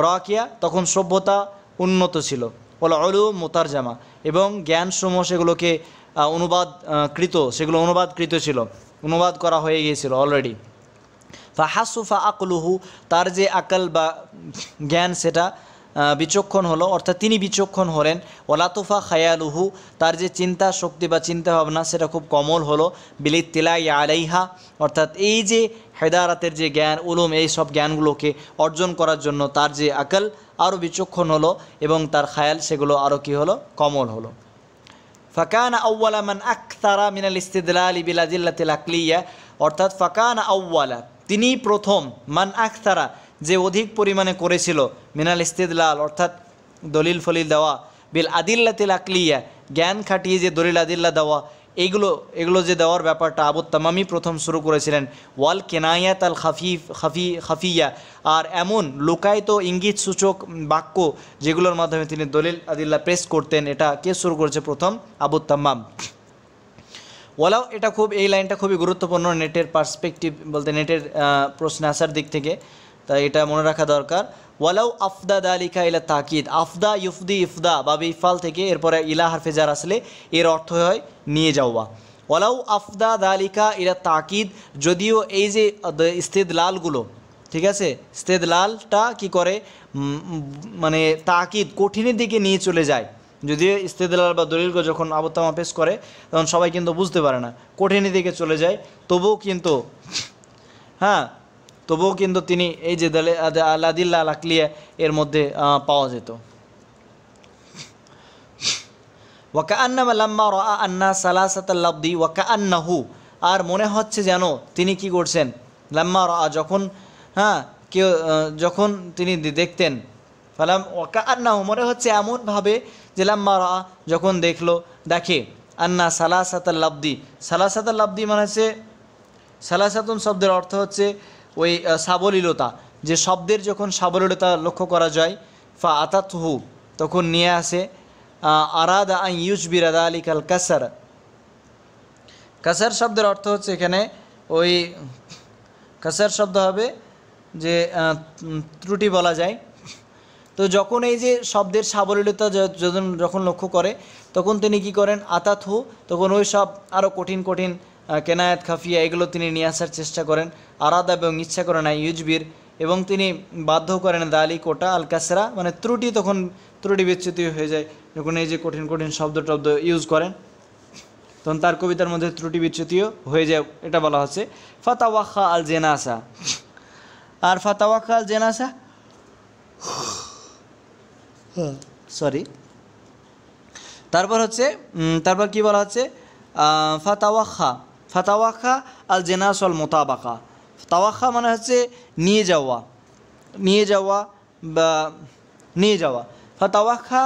রাকিয়া, তখন সভ্যতা উন্নত ছিল। ওয়াল উলুম মুতারজামা, এবং জ্ঞানসমূহ সেগুলোকে অনুবাদকৃত ছিল, অনুবাদ করা হয়ে গিয়েছিল অলরেডি। ফাহাসুফা আকলুহু, তার যে আকল বা জ্ঞান সেটা বিচক্ষণ হলো, অর্থাৎ তিনি বিচক্ষণ হলেন। ওলাতুফা খায়ালুহু, তার যে চিন্তা শক্তি বা চিন্তা ভাবনা সেটা খুব কমল হলো। বিলিত্তিলাই আলাইহা, অর্থাৎ এই যে হেদারাতের যে জ্ঞান উলুম, এই সব জ্ঞানগুলোকে অর্জন করার জন্য তার যে আকল আরও বিচক্ষণ হলো, এবং তার খায়াল সেগুলো আরও কী হলো, কমল হলো। ফাকানা আউওয়ালা মান আকতারা মিনাল ইস্তিদলালি বিল আদিল্লাতিল আকলিয়া, অর্থাৎ ফাকানা আউওয়ালা, তিনি প্রথম, মান আকতারা, যে অধিক পরিমাণে করেছিল, মিনাল ইস্তিদলাল, অর্থাৎ দলিল ফলিল দেওয়া, বিল আদিল্লাতিল আকলিয়া, জ্ঞান খাটিয়ে যে দলিল আদিল্লা দেওয়া, এগুলো যে দেওয়ার ব্যাপারটা আবু তামামি প্রথম শুরু করেছিলেন। ওয়াল কেনায়াত আল খাফিয়া, আর এমন লুকায়িত ইঙ্গিত সূচক বাক্য যেগুলোর মাধ্যমে তিনি দলিল আদিল্লা পেশ করতেন, এটা কে শুরু করেছে প্রথম, আবু তাম্মাম। ওয়ালাও, এই লাইনটা খুবই গুরুত্বপূর্ণ নেটের পার্সপেক্টিভ বলতে নেটের প্রশ্নে আসার দিক থেকে, তাই এটা মনে রাখা দরকার। ওয়ালাউ আফদা দালিকা ইলা তাকিদ, আফদা ইউফদি ইফদা বা ইফাল থেকে এরপরে ইলা হারফে জার আসলে এর অর্থ হয় নিয়ে যাওয়া। ওয়ালাউ আফদা দালিকা ইলা তাকিদ, যদিও এই যে ইস্তেদলালগুলো, ঠিক আছে, ইস্তেদলালটা কি করে, মানে তাকিদ কঠিনের দিকে নিয়ে চলে যায়। যদিও ইস্তেদলাল বা দলিলকে যখন আবু তাম্মাম পেশ করে তখন সবাই কিন্তু বুঝতে পারে না, কঠিনের দিকে চলে যায়, তবুও কিন্তু তিনি এই যে আদিল্লা আল আকলিয়া এর মধ্যে পাওয়া যেত। ওয়াকান্নামা লাম্মা রাআ আন্না সালাসাতাল লাফদি ওয়াকান্নাহু, আর মনে হচ্ছে যেন তিনি কি করছেন, লাম্মা রাআ, যখন তিনি দেখতেন, ফালাম ওয়াকান্নাহু, মনে হচ্ছে এমনভাবে যে লাম্মা রাআ, যখন দেখে আন্না সালাসাতাল লাফদি মানে হচ্ছে, সালাসাতুন শব্দের অর্থ হচ্ছে ওই সাবলীলতা, যে শব্দের যখন সাবলীলতা লক্ষ্য করা যায়। ফা আতাতহু, তখন নিয়ে আসে, আরাদা আন ইউজবিরা যালিকাল কাসার শব্দের অর্থ হচ্ছে এখানে ওই কাসার শব্দ হবে যে ত্রুটি বলা যায়। তো যখন এই যে শব্দের সাবলীলতা যখন লক্ষ্য করে তখন তিনি কি করেন, আতাতহু, তখন ওই সব আরও কঠিন কেনায়াত খাফিয়া এগুলো তিনি নিয়ে আসার চেষ্টা করেন। আরাদা, এবং ইচ্ছা করেন, ইউজবির, এবং তিনি বাধ্য করেন দালি কোটা আল কাসরা, মানে ত্রুটি বিচ্যুতি হয়ে যায় যখন এই যে কঠিন শব্দ ইউজ করেন, তখন তার কবিতার মধ্যে ত্রুটি বিচ্যুতিও হয়ে যায়, এটা বলা হচ্ছে। ফাতাওয়াখা আল জেনাসা, আর ফাতাওয়াক্কাল জেনাসা, সরি, তারপর হচ্ছে তারপর কি বলা হচ্ছে, ফাতাওয়াক্কা আল জেনাস আল মোতাবাকা। তাওয়াক্কা মানে হচ্ছে নিয়ে যাওয়া বা নিয়ে যাওয়া। ফাতাওয়াক্কা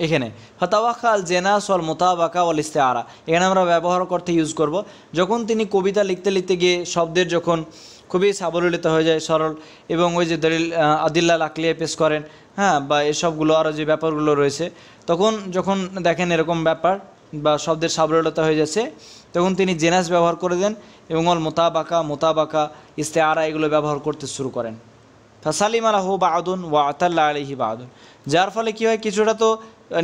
এখানে ফাতাওয়াক্কা আল জেনাস ওয়াল মোতাবাকা ওয়াল ইস্তেআরা, এখানে আমরা ব্যবহার করতে ইউজ করব যখন তিনি কবিতা লিখতে লিখতে গিয়ে শব্দের যখন খুবই সাবলীলতা হয়ে যায়, সরল, এবং ওই যে দলিল আদিল্লা লাকলিয়ে পেশ করেন, হ্যাঁ, বা এসবগুলো আরও যে ব্যাপারগুলো রয়েছে, তখন যখন দেখেন এরকম ব্যাপার বা শব্দের সাবলীলতা হয়ে যাচ্ছে, তখন তিনি জেনাস ব্যবহার করে দেন এবং অল মোতাবাকা ইস্তেআরা এগুলো ব্যবহার করতে শুরু করেন। ফাসালিম আলাহু বাদুন ওয়া আতাল্লা আলাইহি বাদুন, যার ফলে কী হয়, কিছুটা তো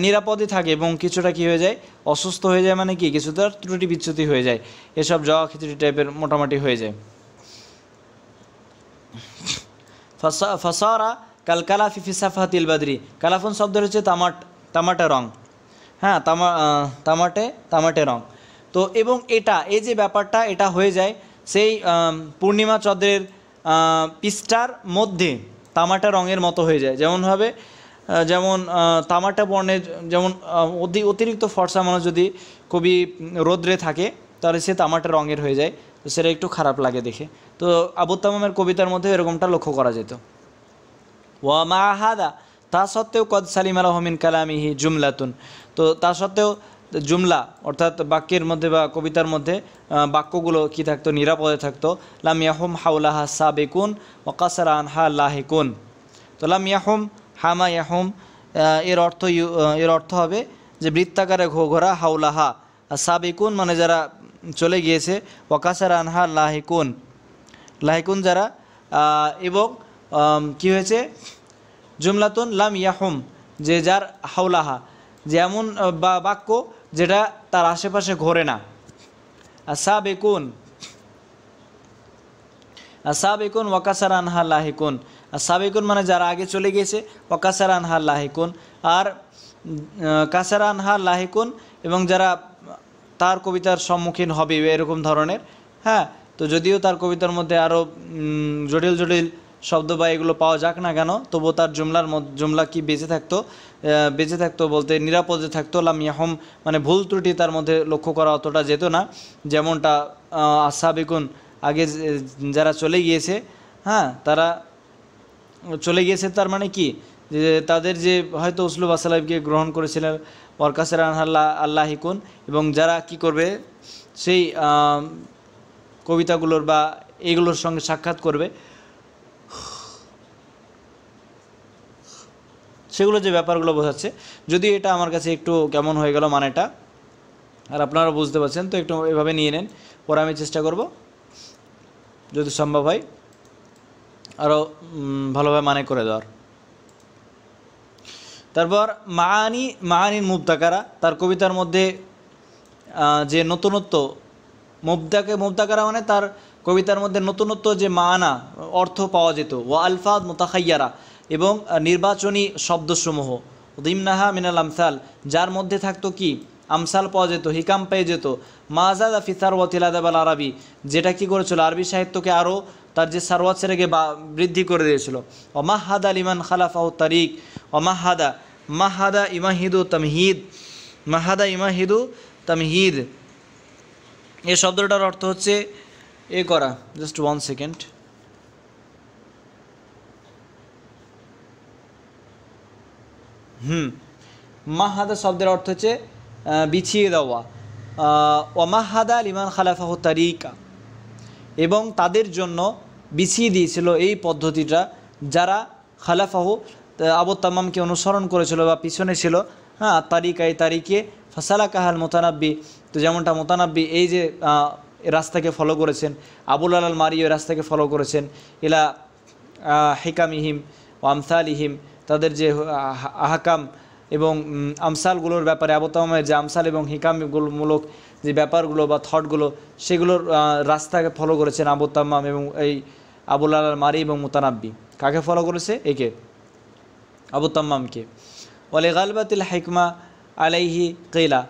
নিরাপদই থাকে এবং কিছুটা কী হয়ে যায়, অসুস্থ হয়ে যায়, মানে কি কিছুটা ত্রুটি বিচ্যুতি হয়ে যায়, এসব জওয়া খিচুড়ি টাইপের মোটামুটি হয়ে যায়। ফাসারা কালকালা ফিফি সাফাতিল বাদরি, কালাফুন শব্দের হচ্ছে তামাটে রং, হ্যাঁ, তামাটে রং। তো এবং এই যে ব্যাপারটা এটা হয়ে যায় সেই পূর্ণিমা চন্দ্রের পৃষ্ঠার মধ্যে তামাটা রঙের মতো হয়ে যায়, যেমন তামাটা বর্ণের, যেমন অতিরিক্ত ফর্সা মানুষ যদি খুবই রোদ্রে থাকে তাহলে সে তামাটা রঙের হয়ে যায়, তো সেটা একটু খারাপ লাগে দেখে। তো আবু তামামের কবিতার মধ্যে এরকমটা লক্ষ্য করা যেত। ওয়া মা হাদা, তা সত্ত্বেও কদ সালিম আলাহ মিন কালামিহি জুমলাতুন, তো তা সত্ত্বেও জুমলা অর্থাৎ বাক্যের মধ্যে বা কবিতার মধ্যে বাক্যগুলো কি থাকতো, নিরাপদে থাকতো। লাম ইয়াহুম হাউলাহা সাবিকুন ওয়া কাসারা আনহা লাহিকুন। তো লাম ইয়াহুম, হামা ইয়াহুম, এর অর্থ হবে যে বৃত্তাকারে ঘোঘরা, হাউলাহা, আর সাবিকুন মানে যারা চলে গিয়েছে, ওয়া কাসারা আনহা লাহিকুন যারা, এবং কি হয়েছে, জুমলাতুন লাম ইয়াহুম, যে যার হাউলাহা, যে এমন বাক্য যেটা তার আশেপাশে ঘোরে না। আসাবেকুন ওয়াকাসার আনহা লাহিকুন, আসাবেকুন মানে যারা আগে চলে গিয়েছে, ওয়াকাসার আনহা লাহিকুন, আর কাসার আনহা লাহিকুন, এবং যারা তার কবিতার সম্মুখীন হবে এরকম ধরনের, হ্যাঁ। তো যদিও তার কবিতার মধ্যে আরও জটিল শব্দ বা এগুলো পাওয়া যাক না কেন, তবুও তার জুমলা কি বেঁচে থাকতো বলতে নিরাপদে থাকতো। লাম ইয়াহুম মানে ভুল ত্রুটি তার মধ্যে লক্ষ্য করা অতটা যেত না, যেমনটা আসাবিকুন আগে যারা চলে গিয়েছে, হ্যাঁ, তারা চলে গিয়েছে, তার মানে কি যে তাদের যে হয়তো উসলুব আসলামকে গ্রহণ করেছিলেন, ওয়ারকাসের আল্লাহিকুন, এবং যারা কি করবে সেই কবিতাগুলোর বা এইগুলোর সঙ্গে সাক্ষাৎ করবে, সেগুলো যে ব্যাপারগুলো বোঝাচ্ছে। যদি এটা আমার কাছে একটু কেমন হয়ে গেল মানেটা, আর আপনারা বুঝতে পারছেন, তো একটু এভাবে নিয়ে নেন, পরে আমি চেষ্টা করব যদি সম্ভব হয় আরও ভালোভাবে মানে করে দেওয়ার। তারপর মাআনির মুবতাকারা, তার কবিতার মধ্যে যে নতুনত্ব, মুবতাকারা মানে তার কবিতার মধ্যে নতুনত্ব যে মানা অর্থ পাওয়া যেত। ওয়া আলফাদ মুতাখাইয়ারা, এবং নির্বাচনী শব্দসমূহ, দিমনাহা মিনাল আমসাল, যার মধ্যে থাকতো কি আমসাল পাওয়া যেত, হিকাম পেয়ে যেত। মাজাদ ফি সারওয়াতিল আদাব আল আরবি, যেটা কি করেছিল আরবি সাহিত্যকে আরও তার যে সারওয়াত সেটাকে বৃদ্ধি করে দিয়েছিল। ওমাহাদা লিমান খালাফাহু তারিক, মাহাদা ইমাহিদু তামহিদ, এই শব্দটার অর্থ হচ্ছে এ করা। Just 1 second. মাহাদা শব্দের অর্থ হচ্ছে বিছিয়ে দেওয়া। ওমাহাদা লিমান খালাফাহু তারিকা, এবং তাদের জন্য বিছিয়ে দিয়েছিল এই পদ্ধতিটা যারা খালাফাহু আবু তাম্মামকে অনুসরণ করেছিল বা পিছনে ছিল, হ্যাঁ, এই তারিকে ফাসালা কাহাল মোতানাব্বি, তো যেমনটা মোতানাব্বি এই যে রাস্তাকে ফলো করেছেন, আবুল আল মারি ওই রাস্তাকে ফলো করেছেন, ইলা হিকামিহিম ও আমসালিহিম, তাদের যে আহকাম এবং আমসালগুলোর ব্যাপারে আবু তাম্মামের যে আমসাল এবং হিকামমূলক যে ব্যাপারগুলো বা থটগুলো, সেগুলোর রাস্তাকে ফলো করেছেন আবু তাম্মাম এবং এই আবুল আল মারি এবং মুতানাব্বি। কাকে ফলো করেছে? একে, আবু তাম্মামকে। ওয়ালে গালবাতিল হিকমা আলাইহি কিলা,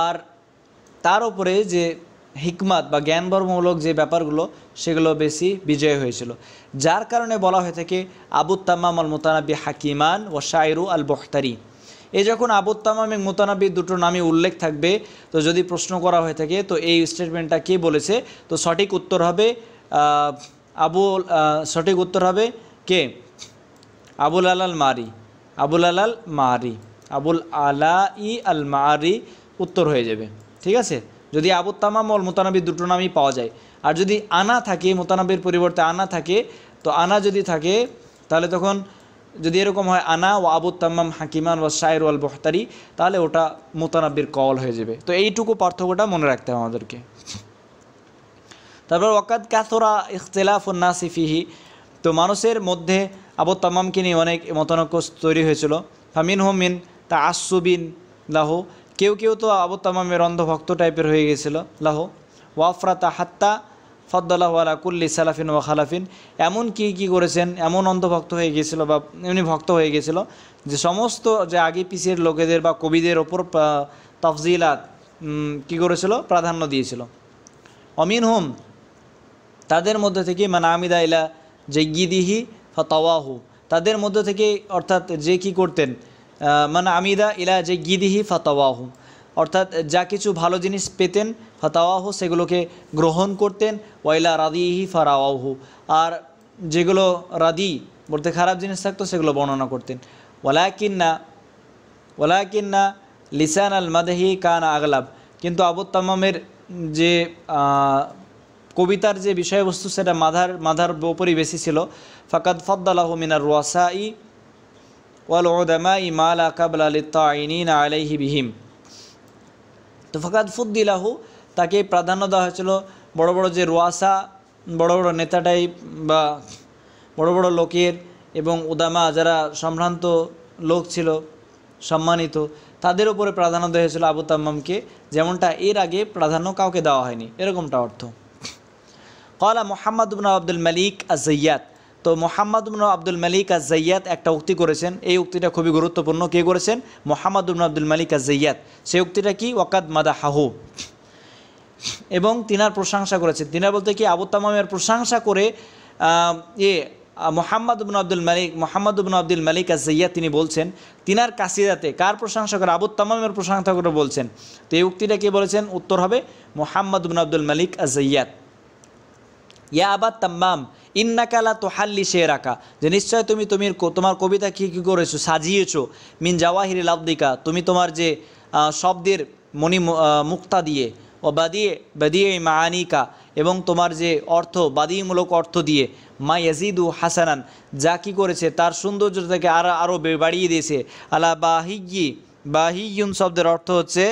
আর তার উপরে যে হিকমাত বা জ্ঞানবর্মমূলক যে ব্যাপারগুলো সেগুলো বেশি বিজয় হয়েছিল, যার কারণে বলা হয়ে থাকে আবু তাম্মাম আল মুতানাব্বি হাকিমান ও শায়রু আল বখতারি। এই যখন আবু তাম্মাম এবং মুতানাব্বি দুটো নামই উল্লেখ থাকবে, তো যদি প্রশ্ন করা হয়ে থাকে তো এই স্টেটমেন্টটা কে বলেছে, তো সঠিক উত্তর হবে সঠিক উত্তর হবে কে? আবুল আলাল মারি, আবুল আলাল মারি, আবুল আলা ই আল মারি উত্তর হয়ে যাবে। ঠিক আছে, যদি আবু তামাম ও মুতানাব্বি দুটো নামই পাওয়া যায়। আর যদি আনা থাকে, মুতানাব্বির পরিবর্তে আনা থাকে, তো আনা যদি থাকে তাহলে তখন যদি এরকম হয় আনা ও আবু তাম্মাম হাকিমান ও শায়র ওয়াল বখতারি, তাহলে ওটা মুতানাব্বির কওল হয়ে যাবে। তো এইটুকু পার্থক্যটা মনে রাখতে হবে আমাদেরকে। তারপর ওয়াকাদ কাসরা ইখতিলাফুন নাসি ফিহি, তো মানুষের মধ্যে আবু তাম্মামকে নিয়ে অনেক মতানৈক্য তৈরি হয়েছিল। ফামিনহুম মিন তাআসসুবিন লাহু, কেউ কেউ তো আবু তাম্মামের অন্ধভক্ত টাইপের হয়ে গিয়েছিল। লাহু ওয়াফরাতা হাত্তা ফদ্দালাহু আলা কুল্লি সালাফিন ওয়া খালাফিন, এমন কি করেছেন, এমন অন্ধভক্ত হয়ে গিয়েছিল বা এমনি ভক্ত হয়ে গিয়েছিল যে সমস্ত যে আগে পিছের লোকেদের বা কবিদের ওপর তাফজিলাত কী করেছিল, প্রাধান্য দিয়েছিল। অমিনহুম, তাদের মধ্যে থেকে মানে আমিদা ইলা জাইয়িদিহি ফাতাওয়াহু, তাদের মধ্য থেকে অর্থাৎ যে কি করতেন, মানে আমিদা ইলা জাইয়িদিহি ফাতাওয়াহু, অর্থাৎ যা কিছু ভালো জিনিস পেতেন, ফাতাওয়াহু সেগুলোকে গ্রহণ করতেন, ওয়াইলা রাদিহি ফারাওয়াহু, আর যেগুলো রাদি বলতে খারাপ জিনিস থাকতো সেগুলো বর্ণনা করতেন। ওয়ালাকিন্না লিসান আল মাদহি কানা আগলাব, কিন্তু আবু তাম্মামের যে কবিতার যে বিষয়বস্তু সেটা মাধার উপরই বেশি ছিল। ফাকাদ ফাদ্দালাহু মিনার রুয়াসাই ওয়াল উলামাই মা লা কাবলা লিত্তাইনিন আলাইহি বিহিম, তো ফাকাদ ফুদ্দিলাহু, তাকে প্রাধান্য দেওয়া হয়েছিল বড় বড় যে রুয়াসা, বড় বড় নেতা টাইপ বা বড় বড় লোকের এবং উদামা যারা সম্ভ্রান্ত লোক ছিল সম্মানিত, তাদের উপরে প্রাধান্য দেওয়া হয়েছিল আবু তাম্মামকে, যেমনটা এর আগে প্রাধান্য কাউকে দেওয়া হয়নি, এরকমটা অর্থ। ক্বালা মুহাম্মদ ইবনে আব্দুল মালিক আয-যাইয়াত, তো মুহাম্মদ ইবনে আব্দুল মালিক আয-যাইয়াত একটা উক্তি করেছেন, এই উক্তিটা খুবই গুরুত্বপূর্ণ। কে করেছেন? মুহাম্মদ ইবনে আব্দুল মালিক আয-যাইয়াত। সেই উক্তিটা কি? ওয়াকাদ মাদাহাহু, এবং তিনার প্রশংসা করেছেন। তিনার বলতে কি আবু তাম্মামের প্রশংসা করে মুহাম্মদ ইবনে আব্দুল মালিক আয-যাইয়াত তিনি বলছেন তিনার কাসিদাতে, কার প্রশংসা করে? আবু তাম্মামের প্রশংসা করে বলছেন। তো এই উক্তিটা কে বলেছেন? উত্তর হবে মুহাম্মদ ইবনে আব্দুল মালিক আয-যাইয়াত। ইয়া আবা তাম্মাম ইন্নাকা লা তুহাল্লি শেরাকা, যে নিশ্চয় তুমি তোমার কবিতা কি করেছো, সাজিয়েছো। মিন জাওয়াহিরিল লাফদিকা, তুমি তোমার যে শব্দের মুক্তা দিয়ে, ও বাদিয়ে মাআনিকা, এবং তোমার যে অর্থ বাদিমূলক অর্থ দিয়ে, মা ইয়াজিদু হাসানান, যা কি করেছে তার সৌন্দর্যটাকে আরও বাড়িয়ে দিয়েছে। আলা বাহিয়ুন শব্দের অর্থ হচ্ছে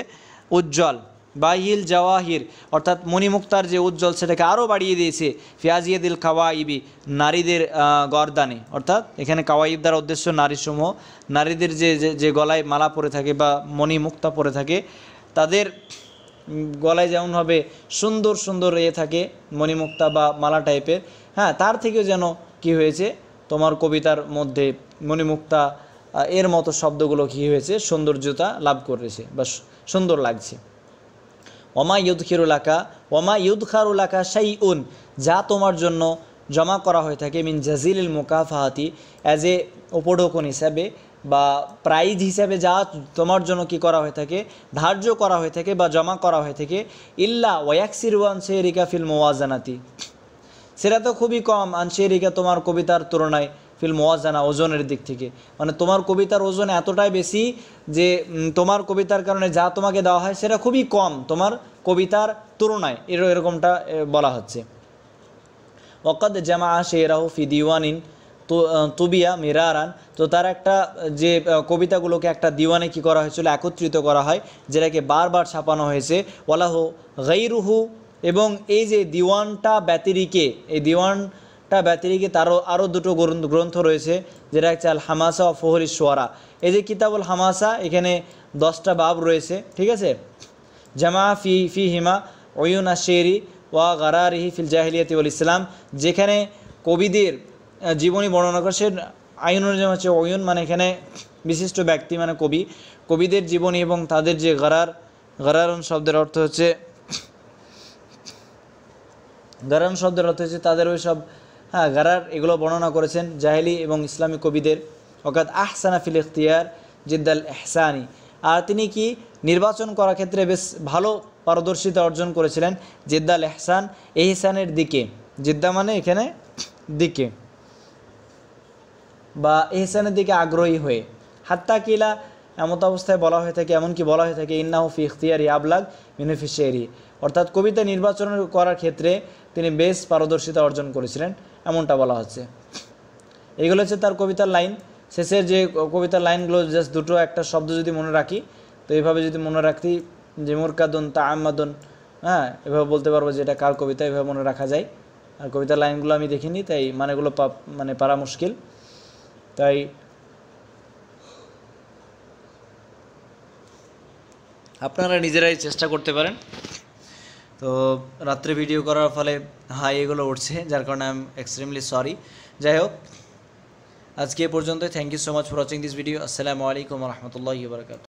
উজ্জ্বল, বাহিল জাওয়াহির অর্থাৎ মণিমুক্তার যে উজ্জ্বল সেটাকে আরও বাড়িয়ে দিয়েছে। ফিয়াজিয়াদিল কাওয়াইবি, নারীদের গর্দানে, অর্থাৎ এখানে কাওয়াইব দ্বারা উদ্দেশ্য নারীসমূহ, নারীদের যে গলায় মালা পরে থাকে বা মণিমুক্তা পরে থাকে, তাদের গলায় যেমনভাবে সুন্দর সুন্দর থাকে মণিমুক্তা বা মালা টাইপের, হ্যাঁ, তার থেকেও যেন কি হয়েছে তোমার কবিতার মধ্যে মণিমুক্তা এর মতো শব্দগুলো কী হয়েছে, সৌন্দর্যতা লাভ করেছে বা সুন্দর লাগছে। ওমা ইউদখারুলাকা শাইউন, যা তোমার জন্য জমা করা হয়ে থাকে, মিন জাজিলিল মুকাফাহাতি, অ্যাজ এ উপঢৌকন হিসাবে বা প্রাইজ হিসাবে যা তোমার জন্য কি করা হয়ে থাকে, ধার্য করা হয়ে থাকে বা জমা করা হয়ে থাকে। ইল্লা ওয়াকসিরু আন শেরিকা ফিল মুওয়াজানাতি, সেটা তো খুবই কম। আন শেরিকা, তোমার কবিতার তুলনায়, ফিল মুওয়াজানা, ওজনের দিক থেকে, মানে তোমার কবিতার ওজন এতটাই বেশি যে তোমার কবিতার কারণে যা তোমাকে দেওয়া হয় সেটা খুবই কম তোমার কবিতার তুলনায়, এরকমটা বলা হচ্ছে। ওয়াকাদ জামা শেরাহু ফি দিওয়ানিন তুবিয়া মিরারান, তো তার একটা যে কবিতাগুলোকে একটা দিওয়ানে কি করা হয়েছিল, একত্রিত করা হয়, যেটাকে বারবার ছাপানো হয়েছে। ওয়ালাহু গাইরুহু, এবং এই যে দিওয়ানটা ব্যতিরিকে, এই দিওয়ানটা ব্যতিরিকে তারও আরও দুটো গ্রন্থ রয়েছে, যেটা হচ্ছে আল হামাসা ও ফহরি সোয়ারা। এই যে কিতাবুল হামাসা, এখানে 10টা বাব রয়েছে, ঠিক আছে। জামা ফি হিমা ওয়ুন আশেরি ওয়া গারারিহি ফিল জাহিলিয়াতি ওয়াল ইসলাম, যেখানে কবিদের জীবনী বর্ণনা করছে। আইনুর যেমন হচ্ছে ওয়ুন, মানে এখানে বিশিষ্ট ব্যক্তি মানে কবিদের জীবনী এবং তাদের যে গারারুন শব্দের অর্থ হচ্ছে গারান শব্দের অর্থ হচ্ছে তাদের ওই সব গারার, এগুলো বর্ণনা করেছেন জাহেলি এবং ইসলামী কবিদের। অর্থাৎ আহসানা ফিল ইখতিয়ার জিদ্দাল এহসানি, আর তিনি কি নির্বাচন করার ক্ষেত্রে বেশ ভালো পারদর্শিতা অর্জন করেছিলেন জিদ্দাল এহসান, এহসানের দিকে। জিদ্দা মানে এখানে দিকে বা এহসানের দিকে আগ্রহী হয়ে। হাত্তা কিলা, এমত অবস্থায় বলা হয়ে থাকে, এমনকি বলা হয়ে থাকে ইন্নাহু ফি ইখতিয়ারি আবলাগ মিনহু ফি শেরি, অর্থাৎ কবিতা নির্বাচন করার ক্ষেত্রে তিনি বেশ পারদর্শিতা অর্জন করেছিলেন, এমনটা বলা হচ্ছে। এগুলো হচ্ছে তার কবিতার লাইন। শেষের যে কবিতার লাইনগুলো জাস্ট দুটো একটা শব্দ যদি মনে রাখি, তো এইভাবে যদি মনে রাখি যে মুরকাদুন তা আমাদুন, এভাবে বলতে পারবো যে এটা কার কবিতা, এভাবে মনে রাখা যায়। আর কবিতার লাইনগুলো আমি দেখিনি, তাই মানেগুলো পারা মুশকিল, তাই আপনারা নিজেরাই চেষ্টা করতে পারেন। তো রাত্রে ভিডিও করার ফলে এগুলো উঠছে, যার কারণে আই এম এক্সট্রিমলি সরি। যাই হোক, আজকে এ পর্যন্তই। Thank you so much for watching this video. আসসালামু আলাইকুম ওয়া রাহমাতুল্লাহি ওয়া বারাকাতুহু।